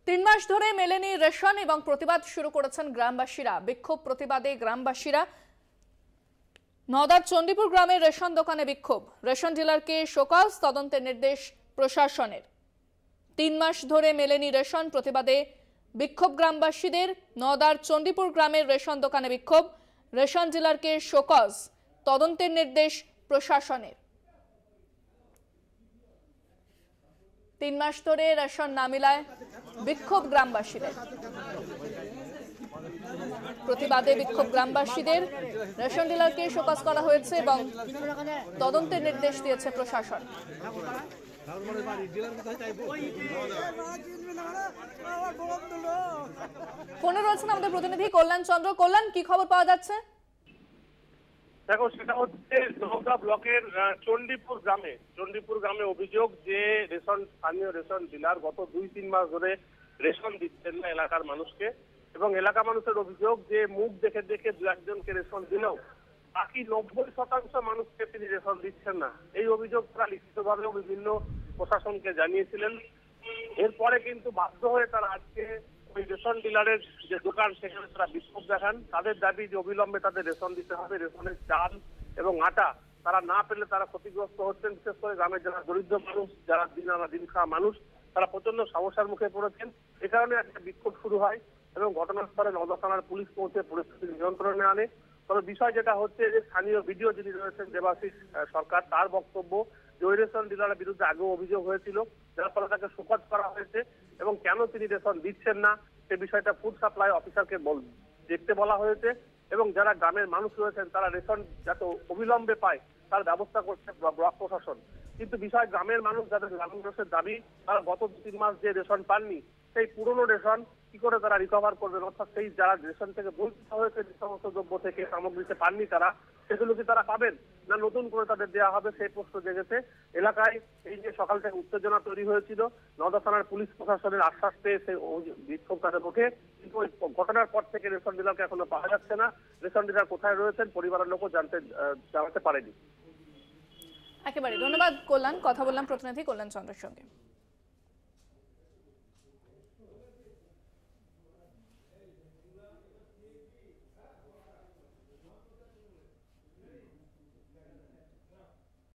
তিন মাস ধরে মেলেনি রেশন এবং প্রতিবাদ শুরু করেছেন গ্রামবাসীরা। বিক্ষোভ প্রতিবাদে গ্রামবাসীরা নওদার চণ্ডীপুর গ্রামের রেশন দোকানে বিক্ষোভ। রেশন ডিলারকে শোকজ, তদন্তের নির্দেশ প্রশাসনের। 3 মাস ধরে মেলেনি রেশন, প্রতিবাদে বিক্ষোভ গ্রামবাসীদের। নওদার চণ্ডীপুর গ্রামের রেশন দোকানে বিক্ষোভ। রেশন ডিলারকে শোকজ, তদন্তের নির্দেশ প্রশাসনের। 3 মাস ধরে রেশন না মেলায় বিক্ষোভ গ্রামবাসীদের। প্রতিবাদে বিক্ষোভ গ্রামবাসীদের। রেশন ডিলারকে শোকজ করা হয়েছে এবং তদন্তের নির্দেশ দিয়েছে প্রশাসন। ফোনে রয়েছেন আমাদের প্রতিনিধি কল্যাণ চন্দ্র। কল্যাণ, কি খবর পাওয়া যাচ্ছে? দেখো, সেটা হচ্ছে নওদা ব্লকের চণ্ডীপুর গ্রামে অভিযোগ যে স্থানীয় রেশন ডিলার গত 2-3 মাস ধরে রেশন দিচ্ছেন না এলাকার মানুষকে, এবং এলাকা মানুষের অভিযোগ যে মুখ দেখে দেখে 2-1জনকে রেশন দিলেও বাকি 90% মানুষকে তিনি রেশন দিচ্ছেন না। এই অভিযোগ তারা লিখিতভাবেও বিভিন্ন প্রশাসনকে জানিয়েছিলেন। এরপরে কিন্তু বাধ্য হয়ে তারা আজকে ওই রেশন ডিলারের যে দোকান সেখানে তারা বিক্ষোভ দেখান। তাদের দাবি যে অবিলম্বে তাদের রেশন দিতে হবে। রেশনের চাল এবং আটা তারা না পেলে তারা ক্ষতিগ্রস্ত হচ্ছেন। বিশেষ করে গ্রামের যারা দরিদ্র মানুষ, যারা দিন খাওয়া মানুষ, তারা প্রচন্ড সমস্যার মুখে পড়েছেন। এ কারণে একটা বিক্ষোভ শুরু হয় এবং ঘটনাস্থলে নওদা থানার পুলিশ পৌঁছে পরিস্থিতি নিয়ন্ত্রণে আনে। তবে বিষয় যেটা হচ্ছে যে স্থানীয় ভিডিও যিনি রয়েছেন দেবাশিস সরকার, তার বক্তব্য যে ওই রেশন ডিলারের বিরুদ্ধে আগেও অভিযোগ হয়েছিল, যার ফলে তাকে শোকজ করা হয়েছে এবং কেন তিনি রেশন দিচ্ছেন না সে বিষয়টা ফুড সাপ্লাই অফিসারকে দেখতে বলা হয়েছে। এবং যারা গ্রামের মানুষ রয়েছেন তারা রেশন যাতে অবিলম্বে পায় তার ব্যবস্থা করছে ব্লক প্রশাসন। কিন্তু বিষয় গ্রামের মানুষ, যাদের গ্রামের মানুষের দাবি তারা গত 2-3 মাস যে রেশন পাননি সেই পুরনো রেশন কি করে তারা রিকভার করবেন, অর্থাৎ সেই যারা রেশন থেকে বঞ্চিত হয়েছে, যে সমস্ত দ্রব্য থেকে সামগ্রীতে পাননি তারা, সেগুলো কি তারা পাবেন না নতুন করে তাদের দেওয়া হবে, সেই প্রশ্ন জেগেছে এলাকায়। এই যে সকাল থেকে উত্তেজনা তৈরি হয়েছিল, নওদা থানার পুলিশ প্রশাসনের আশ্বাস পেয়ে সেই বিক্ষোভ তাদের ওঠে। কিন্তু ওই ঘটনার পর থেকে রেশন ডিলারকে এখনো পাওয়া যাচ্ছে না। রেশন ডিলার কোথায় রয়েছেন পরিবারের লোকও জানাতে পারেনি। একেবারে ধন্যবাদ কল্যাণ। কথা বললাম প্রতিনিধি কল্যাণ চন্দ্রের সঙ্গে।